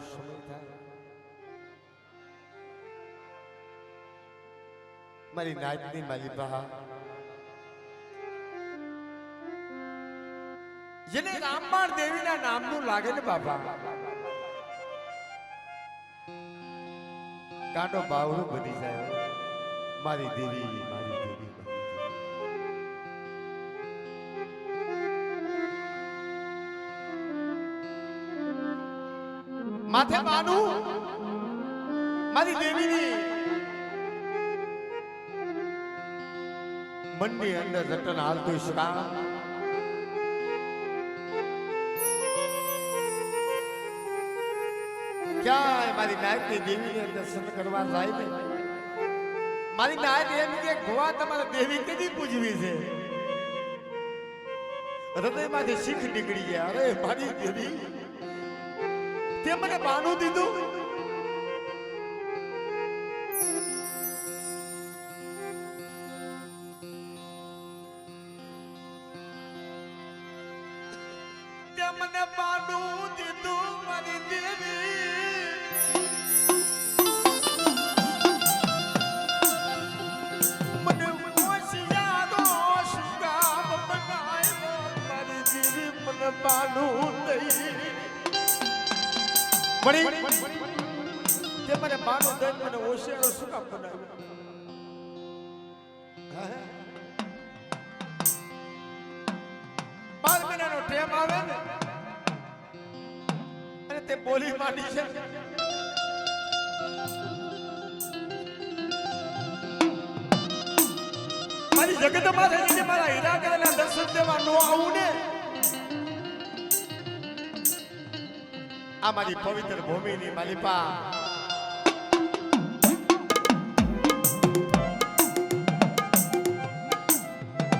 સમય થાય મારી નાચની માલિપા જેને રામબાણ દેવીના નામનું લાગે ને બાપા કાંટો બાવળું બની જાય મારી દેવી માથે બાનું મારી દેવીની મનની અંદર રટન હાલતું શ્રામ ક્યાંય મારી નાયકની દેવીને દર્શન કરવા જાય ને મારી નાયક એમ કે ગોવા તમારા દેવી કેદી પૂજવી છે હૃદયમાંથી શીખ નીકળી ગયા અરે મારી દેવી તે મને બાનું દીધું તે મને બાનું દીધું મારી દેવી મને હોશિયારો શુકામ બનાવ્યો મારી દેવી મને બાનું દઈ મળી તે મને બાનો દઈ મને ઓશિયારો શું કામ બનાવ્યો 12 મહિનાનો ટેમ આવે ને અને તે બોલી માંડી છે મારી જગત માથે મારા હીરા કરેલા દર્શન દેવા નો આવું ને આ મારી પવિત્ર ભૂમિની માલિપા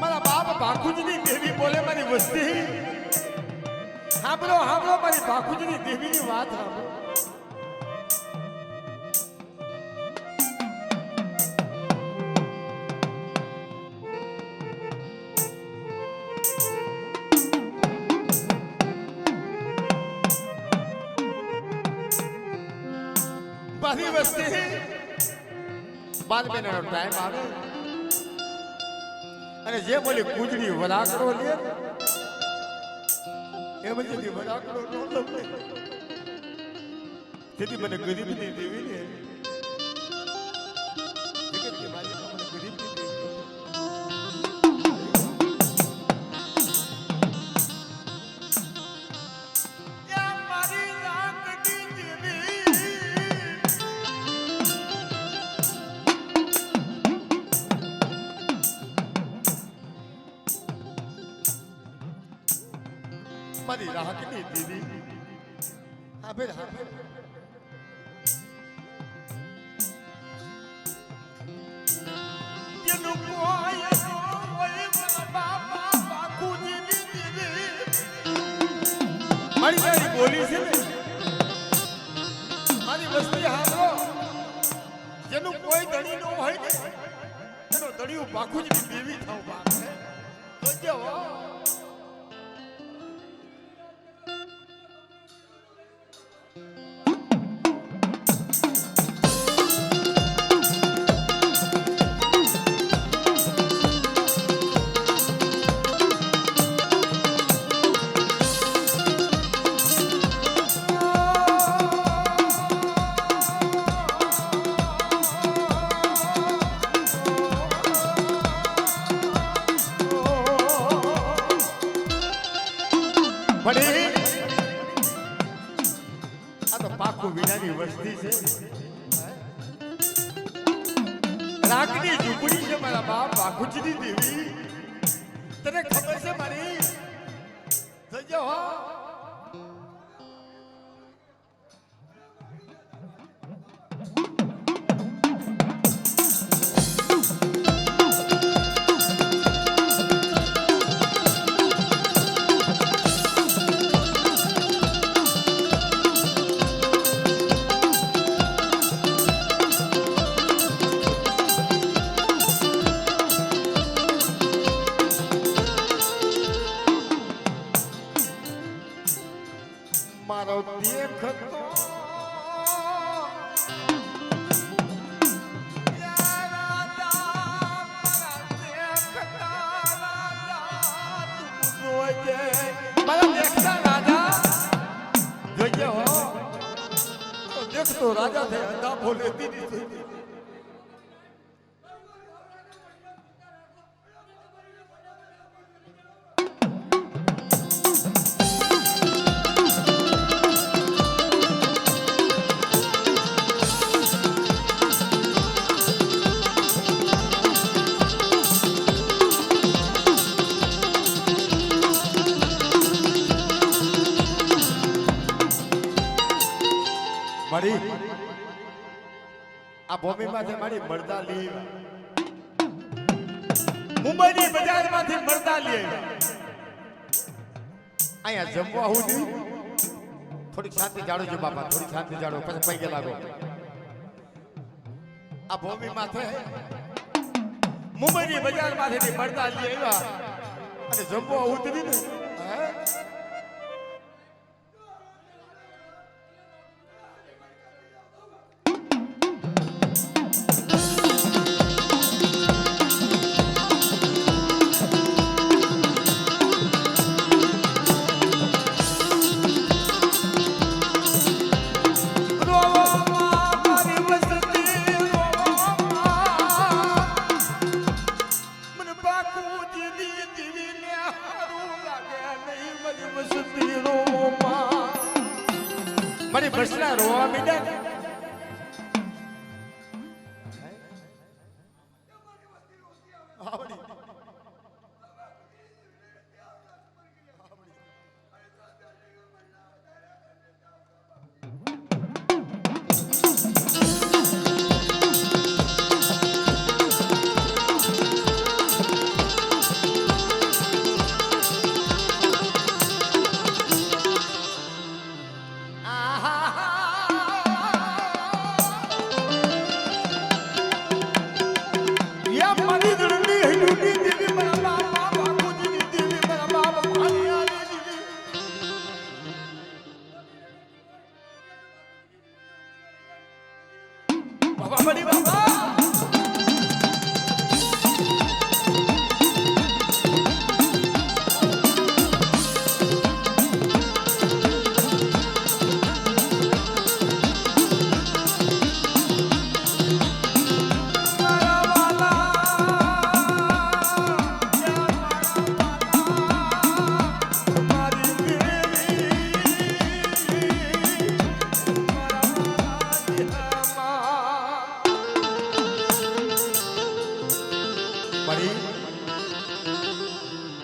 મારા બાપ ભાખુજીની દેવી બોલે મારી વસ્તી સાંભળો સાંભળો મારી ભાખુજીની દેવીની વાત સાંભળો મારી વસ્તી 12 મહિનાનો ટાઈમ આવે અને જે બોલી કુજડી વરાકડો લે એ પછી વરાકડો નો લપે તેથી મને ગરીબની દેવી ને જગતની મારી મને ગરીબની દેવી મારી રાહકની દેવી હાબેર હાબેર જેનું કોઈ હોય બાપા બાપુજીની દેવી મારી મારી બોલી છે ને મારી વસ્તી હાલો જેનું કોઈ ધણી ન હોય ને એનો ધણીયું બાપુજીની દેવી થાવ બાપ તો જો આ તો પાકું વિનાની વસ્તી છે રાગની ઝૂંપડી છે મારા બાપ બાકુજીની દેવી તને ખબર છે મારી જજો હો બોલે દીધી મારી આ ભૂમિમાંથી મારી મળતા લઈ મુંબઈની બજારમાંથી મળતા લઈ અહીંયા જમવા હું નહીં થોડીક શાંતિ જાળો છો બાપા થોડીક શાંતિ જાળો પછી પૈકે લાગો આ ભૂમિ માથે મુંબઈની બજારમાંથી મળતા લઈ આવ્યા અને જમવા ઉતરી ને મારી બસના રોવા મીડા ને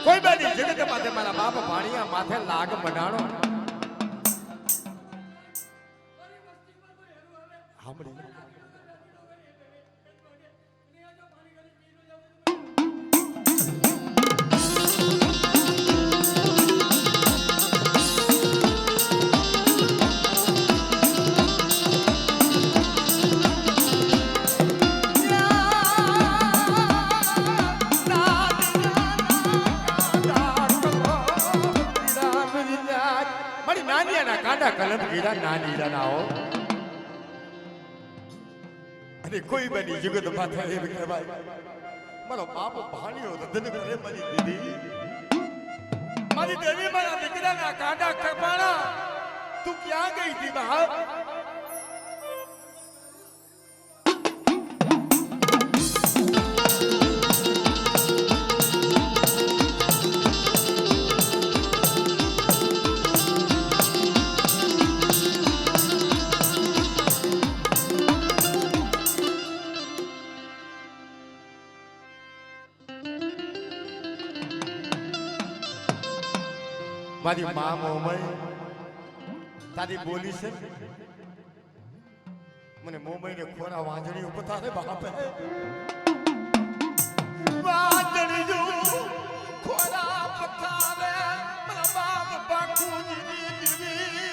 કોઈ બની જગત માથે મારા બાપ ભાણિયા માથે લાગ બનાણો સાંભળી કાંડા કલમ ગીરા નાની નાઓ અને કોઈ બની જગત માથે એમ કહેવાય મારો બાપ ભાણ્યો તો ધન કરે મારી દીદી મારી દેવી મારા દીકરાના કાંડા કપાણા તું ક્યાં ગઈ હતી બહાર મારી માં મોમઈ તારી બોલી છે મને મોમઈ ને ખોરા વાંજણી ઉપર તારે બાપે વાંજણી જો ખોરા પથારે મારા બાપ બાકુજી દીવી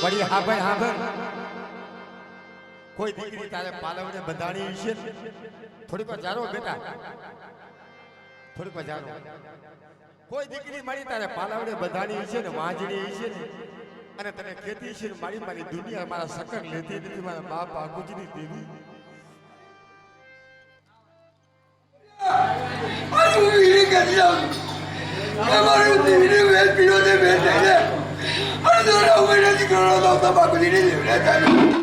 વળી હાભર કોઈ દીકરી તારે પાલવને બંધાણી છે થોડીક વાર જારો બેટા થોડીક વાર જારો કોઈ દીકરી મારી તારે પાલાવડે બધાની છે ને વાંજણી છે ને અને તને ખેતી છે મારી મારી દુનિયા મારા સકર લેતી નથી મારા બાપ આકુજની દેવી વીરી કરી જાઉં અમારું દીકરી વેલ પીનો દે વેલ દે અને દોરા ઉમેરે દીકરો તો બાકુજી ને દેવડા ચાલે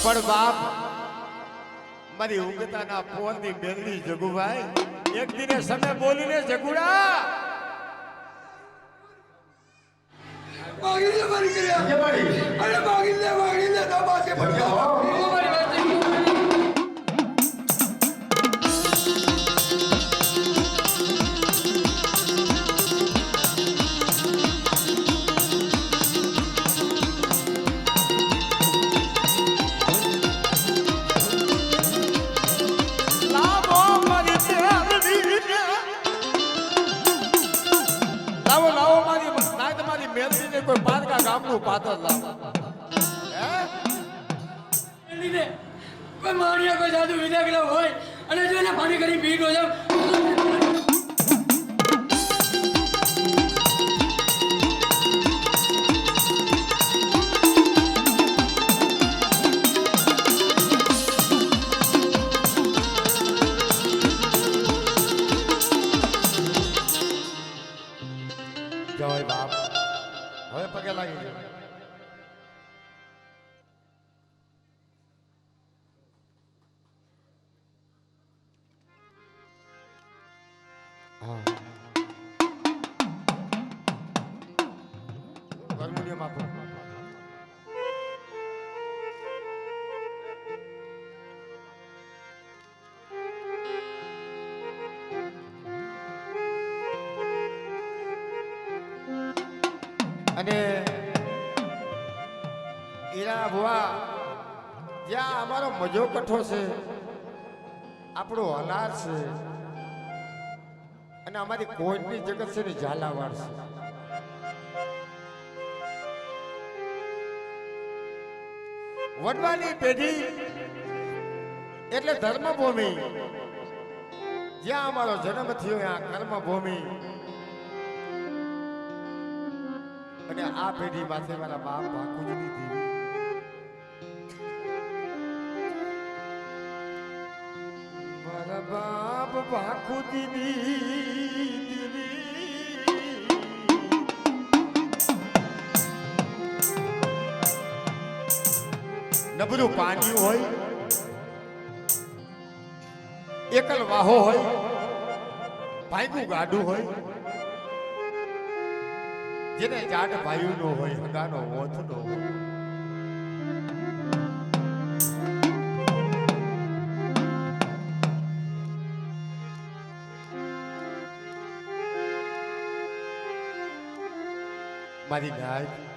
પણ બાપ મારી ઊંઘતાના પોરની બેલની જગુભાઈ એક દિને સમય બોલીને જગુડા માગી લે મારી કર્યા અરે માગી લે તો બાસે પડ્યા કોઈ પારકા ગામનું પાદર લાવો કોઈ માણિયા કોઈ સાધુ વિદાગલા હોય અને જો એને પાણી કરી પી ગયો જય બાપ હવે પગે લાગી ગયો હાર્મોનિયમ આપો અને ઈરા ભુવા જ્યાં અમારો મજો કઠો છે આપણો હલાર છે અને અમારી કોઈની જગત છે ને ઝાલાવાડ છે વડવાની પેઢી એટલે ધર્મભૂમિ જ્યાં અમારો જન્મ થયો ત્યાં કર્મભૂમિ અને આ પેઢી માથે મારા બાપ બાકુજીની દેવી મારા બાપ બાકુજીની દેવી નબળું પાણી હોય એકલ વાહો હોય ભાઈનું ગાડું હોય જેને જાટ ભાઈ નો હોય હગાનો ઓથ નો હોય મારી ગાય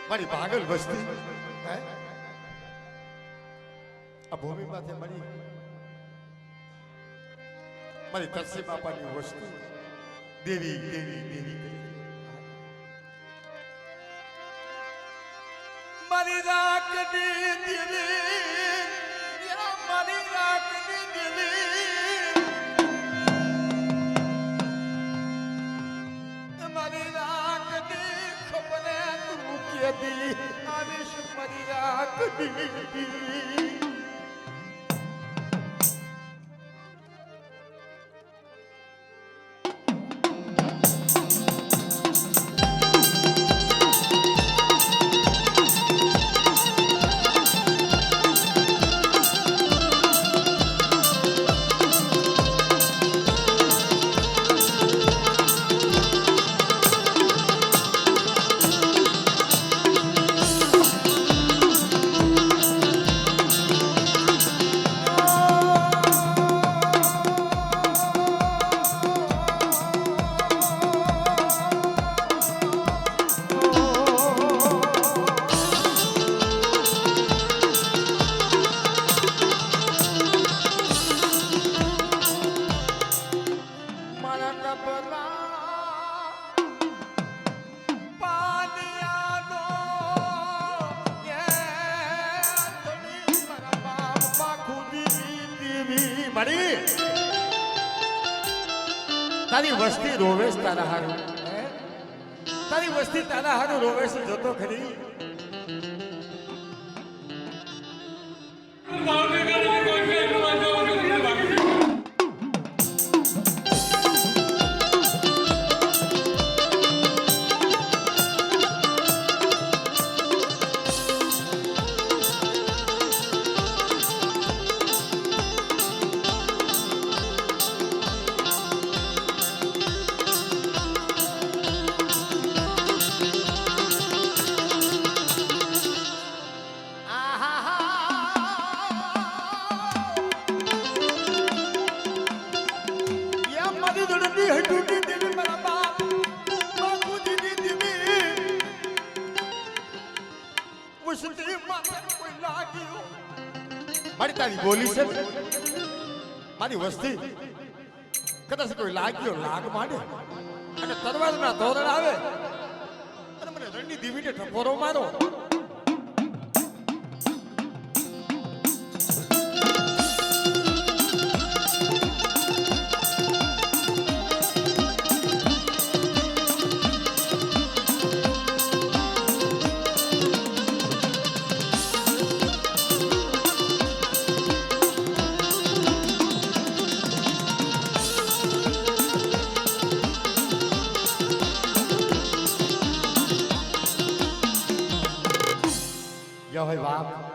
મારી પાગલ વસ્તી આ ભૂમિ માથે મળી મારી તરસી બાપાની વસ્તુ દેવી દેવી દેવી કરી મારી મારી રાખડી દેવી મારી રાખડી દેવી મારી રાખડી ખબરે તું કેદી આવીશ મારી રાખડી તારી વસ્તી રોવેશ તારા હારું તારી વસ્તી તારા હારું રોવેશ જોતો ખરી મારી તારી બોલી છે મારી વસ્તી કદાચ કોઈ લાગ્યો લાગ માંડે અને તરવારના ધોરણ આવે અને મને રણની દીવીને ટપોરો મારો હોય બાપ